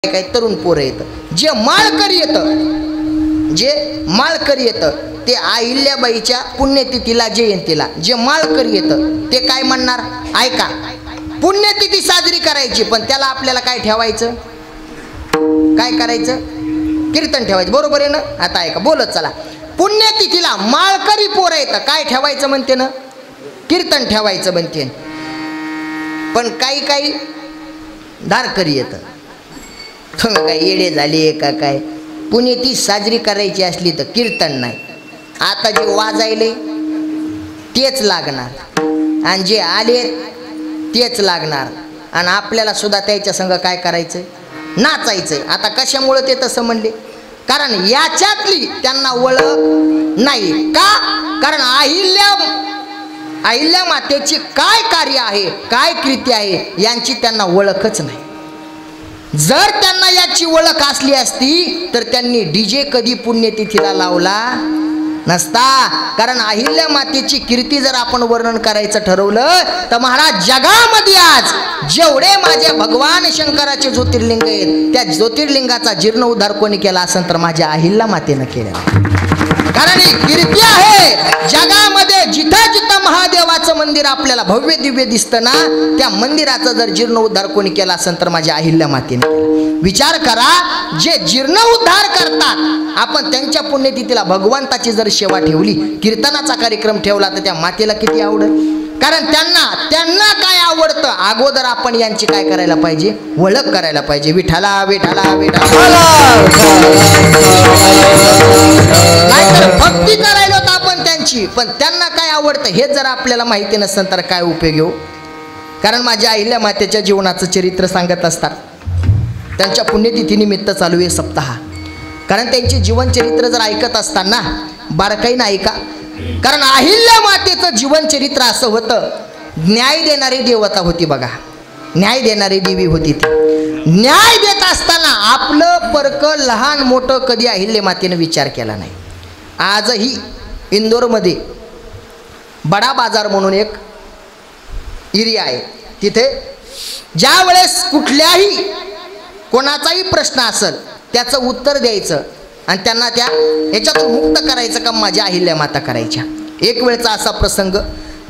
काय तरुण पोरं येतं, जे माळकरी येतं, जे माळकरी येतं ते अहिल्याबाईच्या पुण्यतिथीला जयंतीला जे माळकरी येतं ते काय म्हणणार, ऐका पुण्यतिथी साजरी करायची पण त्याला आपल्याला काय ठेवायचं, काय करायचं, कीर्तन ठेवायचं, बरोबर आहे ना। आता ऐका बोलत चला, पुण्यतिथीला माळकरी पोरं येतं काय ठेवायचं म्हणते ना, कीर्तन ठेवायचं म्हणते, पण काही काही धारकरी येतं, तुम्ही काय येडे झाले का काय, पुण्यतिथी साजरी करायची असली तर कीर्तन नाही, आता जे वाजायले तेच लागणार आणि जे आले तेच लागणार आणि आपल्याला सुद्धा त्याच्या संग काय करायचं, नाचायचं। आता कशामुळे ते तसं म्हणले, कारण याच्यातली त्यांना ओळख नाही का, कारण अहिल्या मातेची काय कार्य आहे, काय कृती आहे यांची त्यांना ओळखच नाही। जर त्यांना याची ओळख असली असती तर त्यांनी डीजे कधी पुण्यतिथीला लावला नसता, कारण अहिल्या मातेची कीर्ती जर आपण वर्णन करायचं ठरवलं तर महाराज जगामध्ये आज जेवढे माझे भगवान शंकराचे ज्योतिर्लिंग आहेत त्या ज्योतिर्लिंगाचा जीर्णोद्धार कोणी केला असेल तर माझ्या अहिल्या मातेनं केलेला, कारण ही कीर्ती आहे जगामध्ये। जिथं जिथं महादेवाचं मंदिर आपल्याला भव्य दिव्य दिसतं ना त्या मंदिराचा जर जीर्णोद्धार कोणी केला असेल तर माझ्या अहिल्या मातेने केला। विचार करा, जे जीर्णोद्धार करतात आपण त्यांच्या पुण्यतिथीला भगवंताची जर सेवा ठेवली, कीर्तनाचा कार्यक्रम ठेवला तर त्या मातेला किती आवडेल, कारण त्यांना काय आवडतं अगोदर आपण यांची काय करायला पाहिजे, ओळख करायला पाहिजे। विठाला विठाला विठाला, नाहीतर भक्ती करायला होतं आपण त्यांची, पण त्यांना काय आवडतं हे जर आपल्याला माहिती नसेल तर काय उपयोग हो। कारण माझ्या अहिल्या मातेच्या जीवनाचं चरित्र सांगत असतात, त्यांच्या पुण्यतिथीनिमित्त चालू आहे सप्ताह, कारण त्यांचे जीवनचरित्र जर ऐकत असताना बारकाईनं ऐका, कारण अहिल्या मातेचं जीवनचरित्र असं होतं, न्याय देणारी देवता होती बघा, न्याय देणारी देवी होती ती। न्याय देत असताना आपलं परक लहान मोठं कधी अहिल्या मातेनं विचार केला नाही। आजही इंदोरमध्ये बडा बाजार म्हणून एक एरिया आहे, तिथे ज्या वेळेस कुठल्याही कोणाचाही प्रश्न असेल त्याचं उत्तर द्यायचं आणि त्यांना त्या ह्याच्यातून मुक्त करायचं काम माझ्या अहिल्या माता करायच्या। एक वेळचा असा प्रसंग,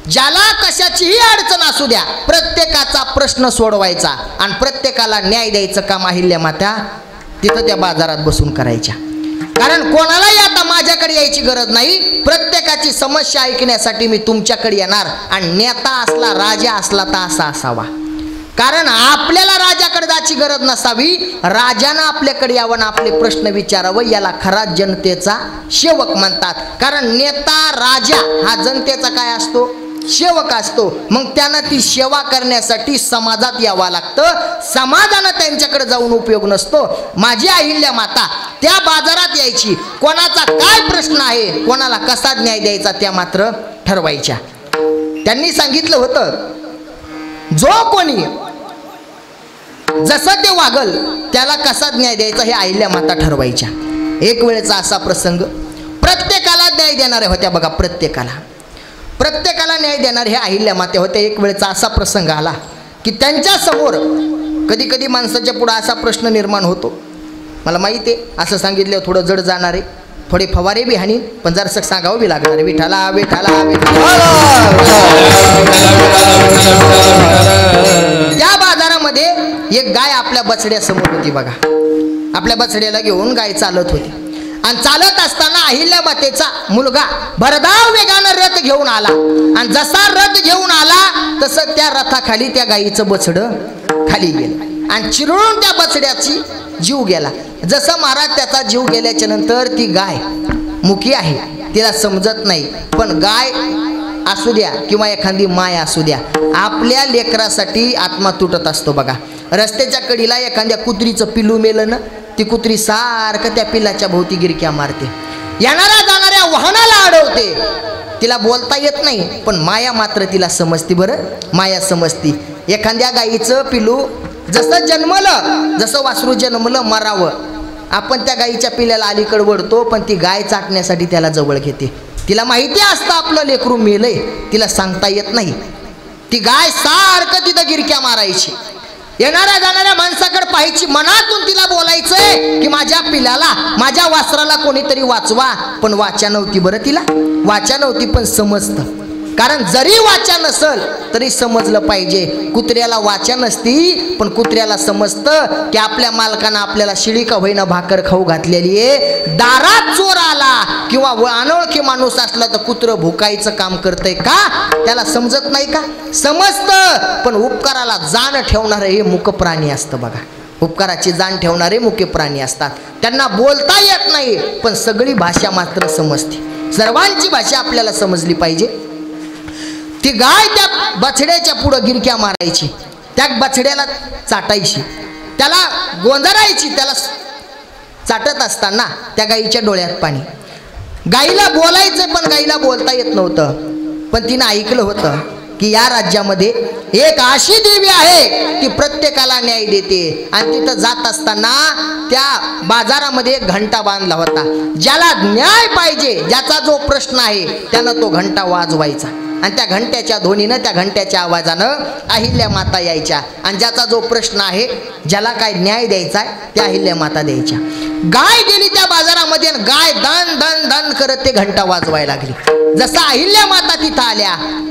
ज्याला कशाचीही अडचण असू द्या प्रत्येकाचा प्रश्न सोडवायचा आणि प्रत्येकाला न्याय द्यायचं काम अहिल्या माता तिथं त्या बाजारात बसून करायच्या। कारण कोणालाही आता माझ्याकडे यायची गरज नाही, प्रत्येकाची समस्या ऐकण्यासाठी मी तुमच्याकडे येणार आणि नेता असला राजा असला तर असा असावा, कारण आपल्याला राजाकडे जायची गरज नसावी, राजानं आपल्याकडे यावं आपले प्रश्न विचारावं, याला खरा जनतेचा सेवक म्हणतात। कारण नेता राजा हा जनतेचा काय असतो, सेवक असतो, मग त्यांना ती सेवा करण्यासाठी समाजात यावं लागतं, समाजानं त्यांच्याकडे जाऊन उपयोग नसतो। माझी अहिल्या माता त्या बाजारात यायची, कोणाचा काय प्रश्न आहे, कोणाला कसा न्याय द्यायचा त्या मात्र ठरवायच्या। त्यांनी सांगितलं होतं, जो कोणी जसं ते वागल त्याला कसा न्याय द्यायचा हे अहिल्या माता ठरवायच्या। एक वेळेचा असा प्रसंग, प्रत्येकाला न्याय देणाऱ्या होत्या बघा, प्रत्येकाला न्याय देणार हे अहिल्या माता होत्या। एक वेळेचा असा प्रसंग आला की त्यांच्या समोर कधी कधी माणसाच्या पुढे असा प्रश्न निर्माण होतो, मला माहिती आहे असं सांगितलं थोडं जड जाणार आहे, थोडे फवारे बी हानी पण जरासं सांगावं बी लागणार आहे, विठाला विठाला विठाला। त्या बाजारामध्ये एक गाय आपल्या बछड्यासमोर होती बघा, आपल्या बछड्याला घेऊन गाय चालत होती आणि चालत असताना अहिल्या मातेचा मुलगा भरधाव वेगानं रथ घेऊन आला आणि जसा रथ घेऊन आला तसं त्या रथाखाली त्या गायीचं बछडं खाली गेलं आणि चिरळून त्या बछड्याची जीव गेला। जसं महाराज त्याचा जीव गेल्याच्या नंतर ती गाय मुकी आहे, तिला समजत नाही, पण गाय असू द्या किंवा एखादी माय असू द्या आपल्या लेकरासाठी आत्मा तुटत असतो बघा। रस्त्याच्या कडीला एखाद्या कुत्रीचं पिलू मेलं ना, ती कुत्री सारखं त्या पिलाच्या भोवती गिरक्या मारते, येणाऱ्या जाणाऱ्या वाहनाला अडवते, तिला बोलता येत नाही पण माया मात्र तिला समजते, बरं माया समजती। एखाद्या गाईचं पिलू जसं जन्मलं, जसं वासरू जन्मलं मरावं, आपण त्या गाईच्या पिल्याला अलीकडे वळतो पण ती गाय चाटण्यासाठी त्याला जवळ घेते, तिला माहिती असतं आपलं लेकरू मेलंय, तिला सांगता येत नाही, ती गाय सारखं तिथं गिरक्या मारायची। येणाऱ्या जाणाऱ्या माणसाकडे पाहायची, मनातून तिला बोलायचंय की माझ्या पिल्याला, माझ्या वासराला कोणीतरी वाचवा. पण वाचा नव्हती बरं, तिला वाचा नव्हती, पण समजतं. कारण जरी वाचा नसल तरी समजलं पाहिजे. कुत्र्याला वाचा नसती, पण कुत्र्याला समजतं की आपल्या मालकानं आपल्याला शिळी का होईना भाकर खाऊ घातलेली आहे. दारात चोर आला किंवा अनोळखी माणूस असला तर कुत्रं भुकायचं काम करतंय का, त्याला समजत नाही का? समजतं. पण उपकाराला जाण ठेवणारं हे मुक प्राणी असतं बघा. उपकाराची जाण ठेवणारे मुके प्राणी असतात. त्यांना बोलता येत नाही, पण सगळी भाषा मात्र समजते. सर्वांची भाषा आपल्याला समजली पाहिजे. ती गाय त्या बछड्याच्या पुढं गिरक्या मारायची, त्या बछड्याला चाटायची, त्याला गोंधरायची. त्याला चाटत असताना त्या गाईच्या डोळ्यात पाणी. गाईला बोलायचं, पण गाईला बोलता येत नव्हतं. पण तिनं ऐकलं होतं की या राज्यामध्ये एक अशी देवी आहे ती प्रत्येकाला न्याय देते. आणि तिथं जात असताना त्या बाजारामध्ये एक घंटा बांधला होता. ज्याला न्याय पाहिजे, ज्याचा जो प्रश्न आहे, त्यानं तो घंटा वाजवायचा. आणि त्या घंट्याच्या ध्वनीनं, त्या घंट्याच्या आवाजानं अहिल्या माता यायच्या. आणि ज्याचा जो प्रश्न आहे, ज्याला काय न्याय द्यायचा त्या अहिल्या माता द्यायच्या. गाय गेली त्या बाजारामध्ये आणि गाय दन दन दन करत ते घंटा वाजवायला लागली. जसं अहिल्या माता तिथं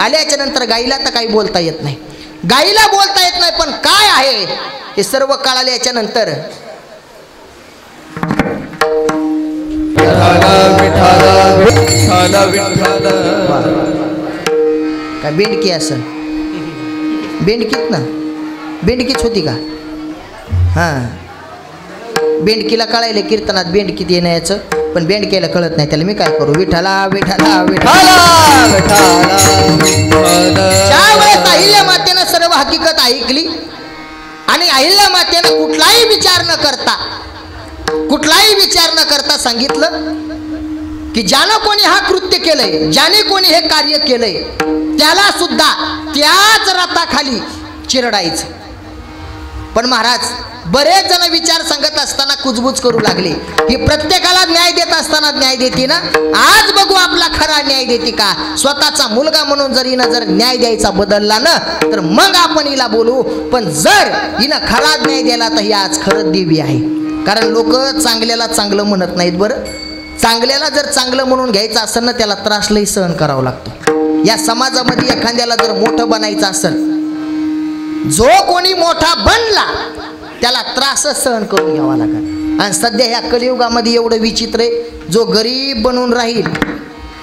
आल्याच्या नंतर गाईला तर काही बोलता येत नाही. गाईला बोलता येत नाही, पण काय आहे हे सर्व कळाल्याच्या नंतर काय बेंडकी असेल, बेंडकीत ना, बेंडकीच होती का? हां, बेंडकीला कळायले कीर्तनात बेंडकीत येण्याचं, पण बेंडकीला कळत नाही. त्याला मी काय करू? विठाला विठाला विठाला. त्यावेळेस अहिल्या मातेनं सर्व हकीकत ऐकली आणि अहिल्या मातेनं कुठलाही विचार न करता सांगितलं की ज्यानं कोणी हा कृत्य केलंय, ज्याने कोणी हे कार्य केलंय, त्याला सुद्धा त्याच रथाखाली चिरडायचं. पण महाराज बरेच जण विचार सांगत असताना कुजबूज करू लागले की प्रत्येकाला न्याय देत असताना न्याय देते ना, आज बघू आपला खरा न्याय देते का. स्वतःचा मुलगा म्हणून जर हिनं जर न्याय द्यायचा बदलला ना, तर मग आपण हिला बोलू. पण जर हिनं खरा न्याय दिला तर ही आज खरंच देवी आहे. कारण लोक चांगल्याला चांगलं म्हणत नाहीत बरं. चांगल्याला जर चांगलं म्हणून घ्यायचं असेल ना, त्याला त्रासलाही सहन करावा लागतो. या समाजामध्ये एखाद्याला जर मोठं बनायचं असेल, जो कोणी मोठा बनला त्याला त्रासच सहन करून घ्यावा लागेल. आणि सध्या ह्या कलियुगामध्ये एवढं विचित्र आहे, जो गरीब बनून राहील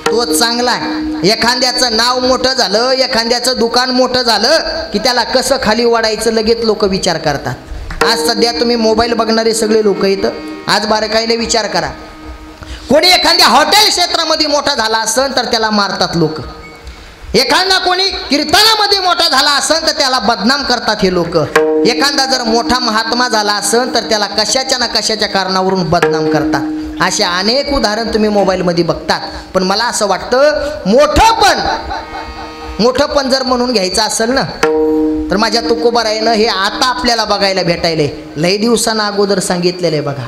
तो चांगला आहे. एखाद्याचं नाव मोठं झालं, एखाद्याचं दुकान मोठं झालं की त्याला कसं खाली वाढायचं लगेच लोक विचार करतात. आज सध्या तुम्ही मोबाईल बघणारे सगळे लोक इथं आज बारकाईने विचार करा. कोणी एखाद्या हॉटेल क्षेत्रामध्ये मोठा झाला असेल तर त्याला मारतात लोक. एखादा कोणी कीर्तनामध्ये मोठा झाला असेल तर त्याला बदनाम करतात हे लोक. एखादा जर मोठा महात्मा झाला असेल तर त्याला कशाच्या ना कशाच्या कारणावरून बदनाम करतात. असे अनेक उदाहरण तुम्ही मोबाईलमध्ये बघतात. पण मला असं वाटतं मोठं पण जर म्हणून घ्यायचं असेल ना, तर माझ्या तुकोबारायनं हे आता आपल्याला बघायला भेटायले. लई दिवसांना अगोदर सांगितलेले बघा,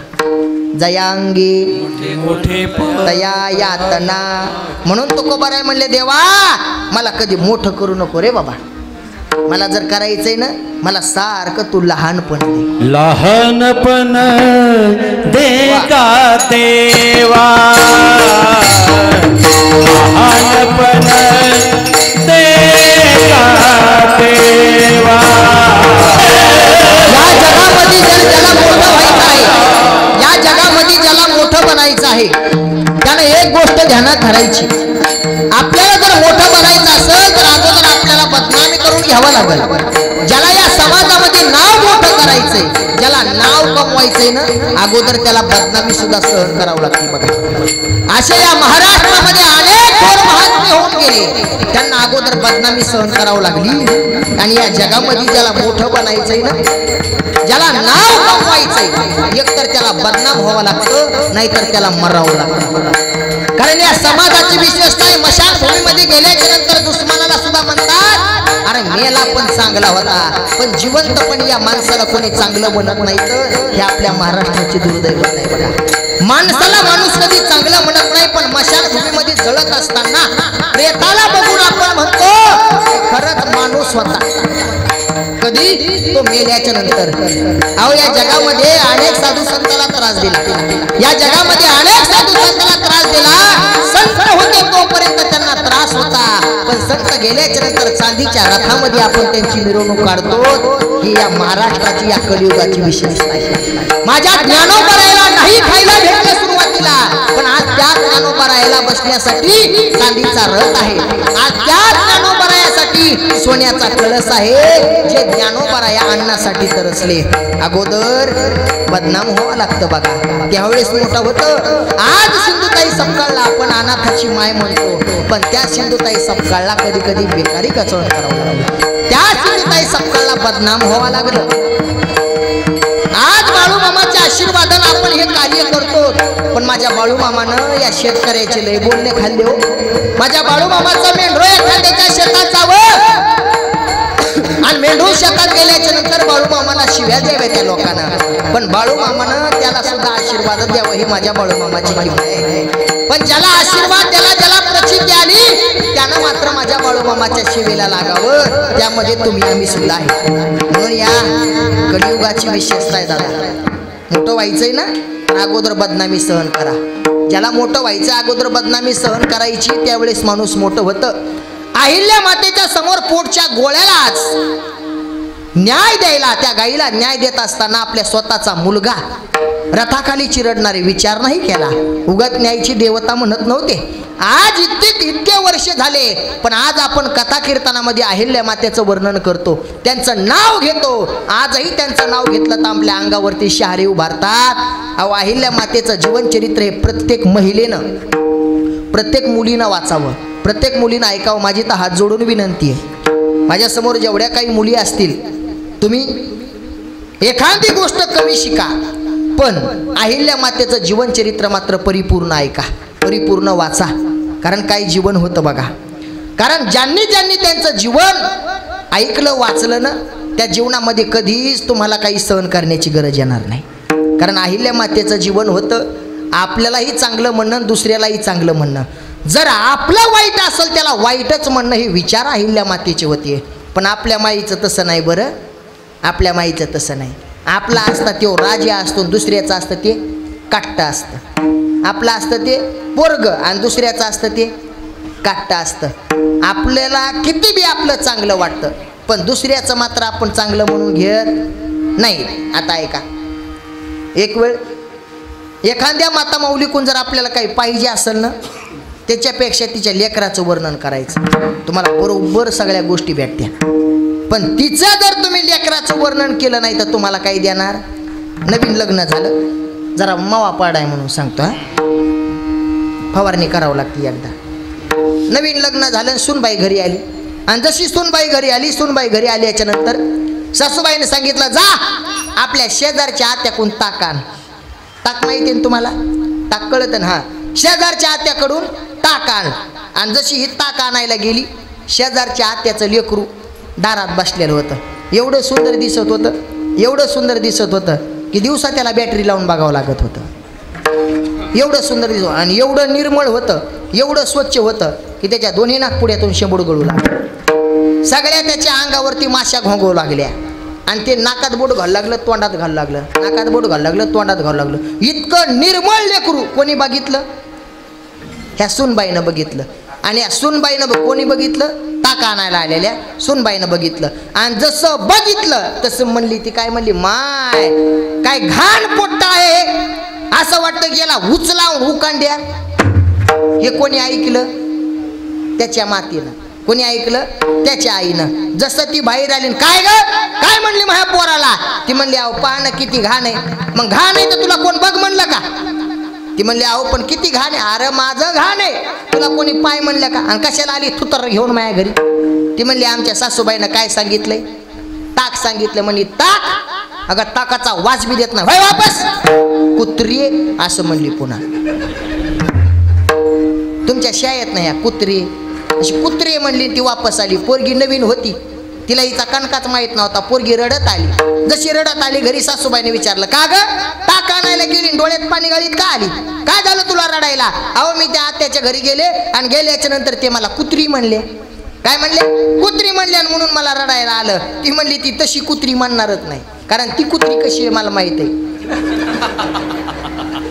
जयांगी तया यातना. म्हणून तुकोबाराय म्हणले, देवा मला कधी मोठं करू नको रे बाबा. मला जर करायचंय ना, मला सारखं तू लहानपण दे. लहानपण दे का देवा, लहानपण दे का देवा. या जगामध्ये ज्याला मोठं व्हायचं आहे, या जगामध्ये ज्याला मोठं बनायचं आहे, त्यानं एक गोष्ट ध्यानात धरायची. आपल्याला जर मोठं बनायचं असेल तर अगोदर आपल्याला बदनामी करून घ्यावं लागेल. ज्याला या समाजामध्ये नाव मोठं करायचंय, ज्याला नाव कमवायचंय ना, अगोदर त्याला बदनामी सुद्धा सहन करावं लागते बघा. असे या महाराष्ट्रामध्ये अनेक थोर महात्मे होऊन गेले, त्यांना अगोदर बदनामी सहन करावं लागली. आणि या जगामध्ये ज्याला मोठं बनायचंय ना, ज्याला नाव कमवायचंय, एकतर त्याला बदनाम व्हावं लागतं, नाहीतर त्याला मरावं लागतं. कारण या समाजाची विशेषता आहे, मशानभूमीमध्ये गेल्याच्या नंतर दुश्मनाला सुद्धा म्हणतात, अरे मेला पण चांगला होता. पण जिवंतपणे या माणसाला कोणी चांगलं म्हणत नाही. तर हे आपल्या महाराष्ट्राची दुर्दैव आहे बघा. माणसाला माणूस कधी चांगलं म्हणत नाही, पण मशानभूमीमध्ये जळत असताना प्रेताला बघून आपण म्हणतो खरंच माणूस होता. कधी कधी तो मेल्याच्या नंतर. अहो या जगामध्ये अनेक साधू संतांना त्रास दिला, या जगामध्ये अनेक साधू संतांना त्रास दिला. संत होते तोपर्यंत त्यांना त्रास होता, पण संत गेल्याच्या नंतर चांदीच्या रथामध्ये आपण त्यांची मिरवणूक काढतो. ही या महाराष्ट्राची, या कलियुगाची विशेषता आहे. माझ्या ज्ञानोबरायला नाही खायला भेटलं सुरुवातीला, पण आज त्या ज्ञानोबरायला बसण्यासाठी चांदीचा रथ आहे. आज त्या ज्ञानोबरायासाठी सोन्याचा कळस आहे, जे ज्ञानोबराया अन्नासाठी तरसले. अगोदर बदनाम व्हावं लागतं बघा, त्यावेळेस मोठं होतं. आज सिंधुताई सपकाळला आपण अनाथाची माय म्हणतो, पण त्या सिंधुताई सपकाळला कधी कधी बेकारी कचवण करावं लागलं. त्या सिंधुताई सपकाळला बदनाम व्हावं लागलं. आज बाळूमामाच्या आशीर्वादानं आपण हे कार्य करतो, पण माझ्या बाळूमामानं या शेतकऱ्याचे लय बोलणे खाल्ले हो. माझ्या बाळूमामाचा मेंढरो एखाद्याच्या शेतात जावं आणि मेंढरू शेतात गेल्याच्या नंतर बाळूमामाला शिव्या द्याव्या त्या लोकांना, पण बाळूमामानं त्याला सुद्धा आशीर्वाद द्यावं, ही माझ्या बाळूमामाची किंमत आहे. पण ज्याला आशीर्वाद द्याला, ज्याला प्रचिती आली, त्यानं मात्र माझ्या बाळूमामाच्या शिवेला लागावं. त्यामध्ये तुम्ही आम्ही सुद्धा आहे. म्हणून या कलियुगाची विशेषता आहे दादा. मोठं व्हायचंय ना, अगोदर बदनामी सहन करा. ज्याला मोठं व्हायचं अगोदर बदनामी सहन करायची, त्यावेळेस माणूस मोठं होतं. अहिल्या मातेच्या समोर पोटच्या गोळ्यालाच न्याय द्यायला, त्या गाईला न्याय देत असताना आपल्या स्वतःचा मुलगा रथाखाली चिरडणारे विचार नाही केला. उगत न्यायची देवता म्हणत नव्हते. आज इतके वर्ष झाले, पण आज आपण कथा कीर्तनामध्ये अहिल्या मातेचं वर्णन करतो, त्यांचं नाव घेतो. आजही त्यांचं नाव घेतलं तर आपल्या अंगावरती शहारे उभारतात. अहो अहिल्या मातेचं जीवनचरित्र हे प्रत्येक महिलेनं, प्रत्येक मुलीनं वाचावं, प्रत्येक मुलीनं ऐकावं. माझी तर हात जोडून विनंती आहे. माझ्यासमोर जेवढ्या काही मुली असतील, तुम्ही एखादी गोष्ट कमी शिका, पण अहिल्या मातेचं जीवनचरित्र मात्र परिपूर्ण ऐका, परिपूर्ण वाचा. कारण काही जीवन होतं बघा. कारण ज्यांनी ज्यांनी त्यांचं जीवन ऐकलं, वाचलं ना, त्या जीवनामध्ये कधीच तुम्हाला काही सहन करण्याची गरज येणार नाही. कारण अहिल्या मातेचं जीवन होतं आपल्यालाही चांगलं म्हणणं, दुसऱ्यालाही चांगलं म्हणणं. जर आपलं वाईट असेल त्याला वाईटच म्हणणं, हे विचार अहिल्या मातेचे होते. पण आपल्या माईचं तसं नाही बरं, आपल्या माईचं तसं नाही. आपला असतं तो राजा असतो, दुसऱ्याचं असतं ते काट्ट असतं. आपलं असतं ते पोरग आणि दुसऱ्याचं असतं ते काट्ट असतं. आपल्याला किती बी आपलं चांगलं वाटतं, पण दुसऱ्याचं मात्र आपण चांगलं म्हणून घेत नाही. आता ऐका, एक वेळ एखाद्या माता माऊलीकून जर आपल्याला काही पाहिजे असेल ना, त्याच्यापेक्षा तिच्या लेकराचं वर्णन करायचं, तुम्हाला बरोबर सगळ्या गोष्टी भेटत्या. पण तिचं जर तुम्ही लेकराचं वर्णन केलं नाही तर तुम्हाला काही देणार. नवीन लग्न झालं, जरा मावा पाडाय म्हणून सांगतो, फवारणी करावं लागते एकदा. नवीन लग्न झालं, सूनबाई घरी आली, आणि जशी सूनबाई घरी आली, सूनबाई घरी आल्याच्या नंतर सासूबाईने सांगितलं, जा आपल्या शेजारच्या आत्याकडून ताक आण. ताक माहिती आहे तुम्हाला, ताक कळतं ना? हा, शेजारच्या आत्याकडून ताक आण. आणि जशी ही ताक आणायला गेली, शेजारच्या आत्याचं लेकरू दारात बसलेलं होतं. एवढं सुंदर दिसत होतं, एवढं सुंदर दिसत होतं की दिवसा त्याला बॅटरी लावून बघावं लागत होतं. एवढं सुंदर दिसत, आणि एवढं निर्मळ होतं, एवढं स्वच्छ होतं की त्याच्या दोन्ही नाकपुड्यातून शेंबूड गळू लागलं. सगळ्या त्याच्या अंगावरती माश्या घोंगवू लागल्या, आणि ते नाकात बोट घालू लागलं, तोंडात घालू लागलं, नाकात बोट घालू लागलं, तोंडात घालू लागलं. इतकं निर्मळ लेकरू कोणी बघितलं? ह्या सूनबाईनं बघितलं. आणि या सूनबाईनं कोणी बघितलं? ताक आणायला आलेल्या सूनबाईनं बघितलं. आणि जसं बघितलं तसं म्हणली, ती काय म्हणली, माय काय घाण पोट्टा आहे, असं वाटतं की याला उचलावून उकांड्या. हे कोणी ऐकलं? त्याच्या मातीनं. कोणी ऐकलं? त्याच्या आईनं. जसं ती बाहेर आली, काय ग काय म्हणली माझ्या पोराला? ती म्हणली, अहो पाहणं किती घाण आहे. मग घाण आहे तर तुला कोण बघ म्हणलं का? ती म्हणली, अहो पण किती घाण आहे. अरे माझं घाण आहे, तुला कोणी पाय म्हणलं का? आणि कशाला आली थुतर घेऊन माझ्या घरी? ती म्हणली, आमच्या सासूबाईनं काय सांगितलंय? ताक सांगितलं. म्हणली, ताक? अगं ताकाचा वास बी देत नाही, वापस कुत्री असं म्हणली. पुन्हा तुमच्या शाळेत नाही कुत्री, अशी कुत्री म्हणली. ती वापस आली. पोरगी नवीन होती, तिला हिचा कणकाच माहित नव्हता. पोरगी रडत आली. जशी रडत आली घरी सासूबाईने विचारलं, का ग ताक आणायला गेली, डोळ्यात पाणी गाळीत का आली? काय झालं तुला रडायला? अहो मी त्या आत्याच्या घरी गेले, आणि गेल्याच्या नंतर ते मला कुत्री म्हणले. काय म्हणले? कुत्री म्हणले आणि म्हणून मला रडायला आलं. ती म्हणली ती तशी कुत्री म्हणणारच नाही, कारण ती कुत्री कशी आहे मला माहित आहे.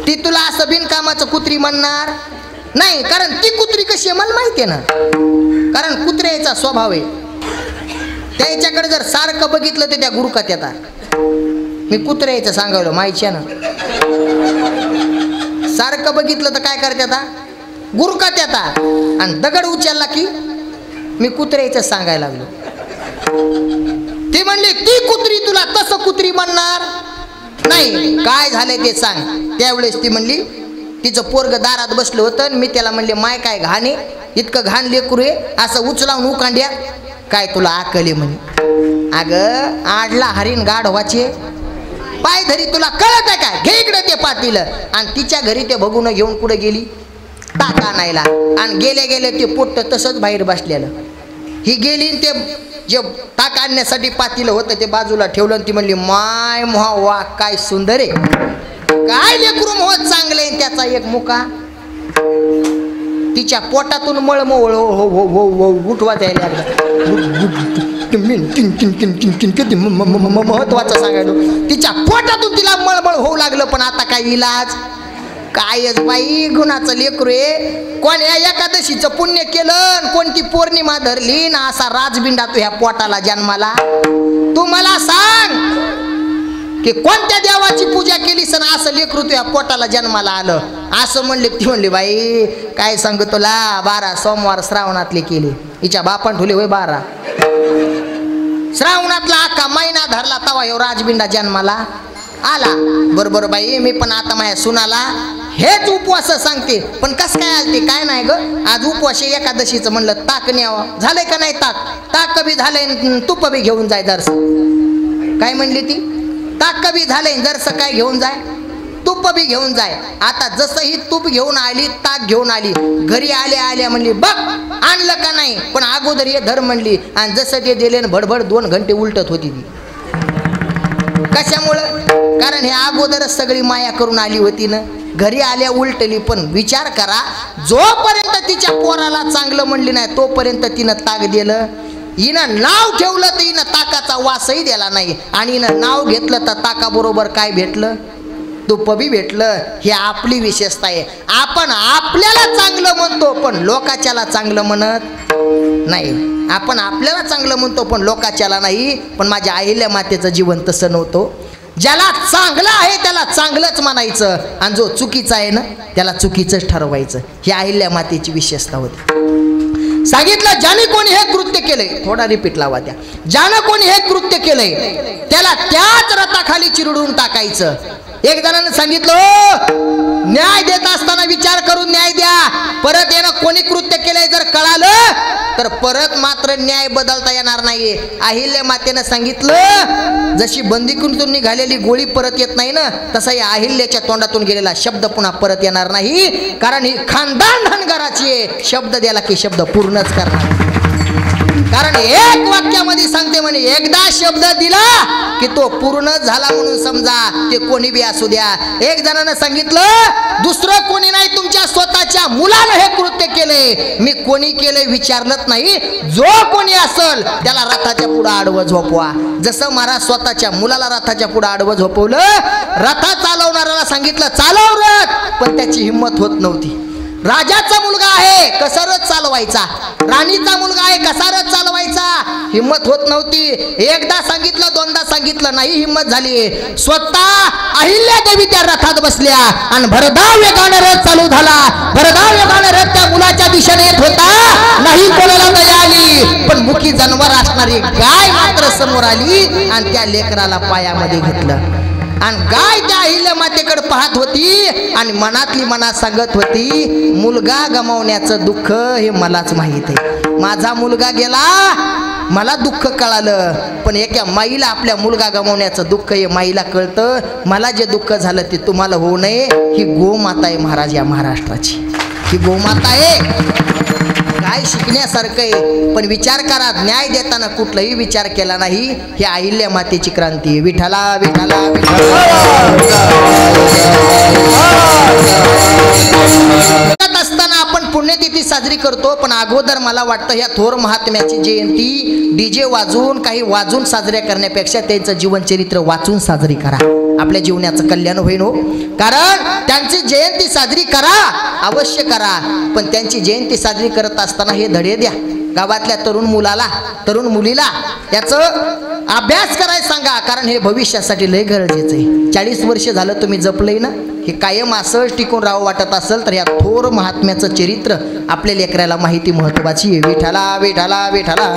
ती तुला असं बिनकामाचं कुत्री म्हणणार नाही, कारण ती कुत्री कशी आहे मला माहिती आहे ना. कारण कुत्र्याचा स्वभाव आहे, त्याच्याकडे जर सारखं बघितलं तर त्या गुरकात येतात. मी कुत्र्याचं सांगायलो माहिती ना, सारखं बघितलं तर काय करते आता? गुरकात येतात. आणि दगड उचलला की मी कुत्र्याचं सांगायला लागलो. ती म्हणली ती कुत्री तुला तसं कुत्री म्हणणार नाही, काय झालंय ते सांग. त्यावेळेस ती म्हणली तिचं पोरग दारात बसलं होतं आणि मी त्याला म्हणले माय काय घाणे, इतकं घाण लेकरू आहे, असं उचलावून उकांड्या काय तुला आकले म्हणे. अगं आडला हरीण गाढवाचे पाय धरी, तुला कळत आहे काय? घे इकडे ते पातील. आणि तिच्या घरी ते बघून घेऊन कुठे गेली? ताक आणायला. आणि गेले गेले ते पोट तसंच बाहेर बसलेलं. ही गेली ते जे ताक आणण्यासाठी पातील होतं ते बाजूला ठेवलं आणि ती म्हणली माय मोहा वा काय सुंदर आहे, काय लेकरू मोहत चांगलं आहे. त्याचा एक मुका तिच्या पोटातून मळमळ हो हो हो उठवा द्यायला लागला. किती महत्वाचं सांगायलो, तिच्या पोटातून तिला मळमळ होऊ लागलं. पण आता काय इलाज? कायच बाई गुणाचं लेकरू आहे. कोण्या एकादशीचं पुण्य केलं, कोणती पौर्णिमा धरली ना असा राजबिंडा तू ह्या पोटाला जन्माला. तू मला सांग की कोणत्या देवाची पूजा केली सण असं लेकरू तू ह्या पोटाला जन्माला आलं? असं म्हणले. ती म्हणली बाई काय सांगू तुला, 12 सोमवार श्रावणातले केले. हिच्या बापान ठुले होय 12 श्रावणातला अख्खा महिना धरला तवा ह्यो राजबिंडा जन्माला आला. बरोबर बाई, मी पण आता माझ्या सुनाला हेच उपवास सांगते. पण कस काय आलते काय नाही ग, आज उपवास एकादशीचं म्हणलं ताक न्यावं. झालंय का नाही ताक? ताक बी झालंय, तुप बी घेऊन जाय जरस. काय म्हणली ती? ताक बी झालंय, जरस काय घेऊन जाय, तूप बी घेऊन जाय. आता जसं ही तूप घेऊन आली, ताक घेऊन आली, घरी आल्या आल्या म्हणली बघ आणलं का नाही, पण अगोदर ये धर म्हणली. आणि जसं ते दिले ना भडभड 2 घंटे उलटत होती ती. कशामुळं? कारण हे अगोदरच सगळी माया करून आली होती ना, घरी आल्या उलटली. पण विचार करा, जोपर्यंत तिच्या पोराला चांगलं म्हणली नाही तोपर्यंत तिनं ताक दिलं. हिनं नाव ठेवलं तर हिनं ताकाचा वासही दिला नाही, आणि हिनं नाव घेतलं तर ताकाबरोबर काय भेटलं? तुप बी भेटलं. ही आपली विशेषता आहे. आपण आपल्याला चांगलं म्हणतो पण लोकाच्याला चांगलं म्हणत नाही. आपण आपल्याला चांगलं म्हणतो पण लोकाच्याला नाही. पण माझ्या अहिल्या मातेचं जीवन तसं नव्हतं. ज्याला चांगलं आहे त्याला चांगलंच म्हणायचं, आणि जो चुकीचा आहे ना त्याला चुकीचंच ठरवायचं. ही अहिल्या मातेची विशेषता होती. सांगितलं ज्याने कोणी हे कृत्य केलंय, थोडा रिपीट लावा त्या, ज्यानं कोणी हे कृत्य केलंय त्याला त्याच रथाखाली चिरडून टाकायचं. एक जणांना सांगितलं न्याय देत असताना विचार करून न्याय द्या. परत येणं कोणी कृत्य केलंय जर कळालं तर परत मात्र न्याय बदलता येणार नाहीये. अहिल्या मातेनं सांगितलं जशी बंदुकीतून निघालेली गोळी परत येत नाही ना, तसा या अहिल्याच्या तोंडातून गेलेला शब्द पुन्हा परत येणार नाही. कारण ही खानदान धनगराची आहे, शब्द द्याला की शब्द पूर्णच करणार. कारण एक वाक्यामध्ये सांगते म्हणे, एकदा शब्द दिला की तो पूर्ण झाला म्हणून समजा, ते कोणी बी असू द्या. एक जणानं सांगितलं दुसरं कोणी नाही, तुमच्या स्वतःच्या मुलानं हे कृत्य केले. मी कोणी केले विचारलंच नाही, जो कोणी असल त्याला रथाच्या पुढे आडवं झोपवा. जसं महाराज स्वतःच्या मुलाला रथाच्या पुढे आडवं झोपवलं, रथा चालवणाऱ्याला सांगितलं चालव रथ, पण त्याची हिंमत होत नव्हती. राजाचा मुलगा आहे कसा रथ चालवायचा, राणीचा मुलगा आहे कसा रथ चालवायचा, हिम्मत होत नव्हती. एकदा सांगितलं, दोनदा सांगितलं, नाही हिम्मत झाली. स्वतः अहिल्या देवी त्या रथात बसल्या आणि भरधाव वेगाने रथ चालू झाला. भरधाव वेगाने रथ त्या मुलाच्या दिशेने येत होता. नाही कोणाला दया आली, पण मुखी जनावर असणारी गाय मात्र समोर आली आणि त्या लेकराला पायामध्ये घेतलं. आणि गाय त्या अहिल्या मातेकडे पाहत होती आणि मनातली मनात सांगत होती, मुलगा गमावण्याचं दुःख हे मलाच माहित आहे. माझा मुलगा गेला, मला दुःख कळालं, पण एका माईला आपल्या मुलगा गमावण्याचं दुःख हे माईला कळतं. मला जे दुःख झालं ते तुम्हाला होऊ नये. ही गोमाता आहे महाराज या महाराष्ट्राची, ही गोमाता आहे. काय शिकण्यासारखं आहे, पण विचार करा, न्याय देताना कुठलाही विचार केला नाही. ही अहिल्या मातेची क्रांती आहे. विठ्ठला विठ्ठला असताना आपण पुण्यतिथी साजरी साजरी करतो, पण अगोदर मला वाटतं ह्या थोर महात्म्याची जयंती डीजे वाजवून काही वाजून साजऱ्या करण्यापेक्षा त्यांचं जीवनचरित्र वाचून साजरी करा. आपल्या जीवनाचं कल्याण होईल हो. कारण त्यांची जयंती साजरी करा, अवश्य करा, पण त्यांची जयंती साजरी करत असताना हे धडे द्या गावातल्या तरुण मुलाला तरुण मुलीला. याचं अभ्यास करायला सांगा, कारण हे भविष्यासाठी लय गरजेचं आहे. 40 वर्ष झालं तुम्ही जपलंय ना, हे कायम असंच टिकून राहावं वाटत असेल तर या थोर महात्म्याचं चरित्र आपल्या लेकराला माहिती महत्वाची आहे. विठाला विठाला विठाला.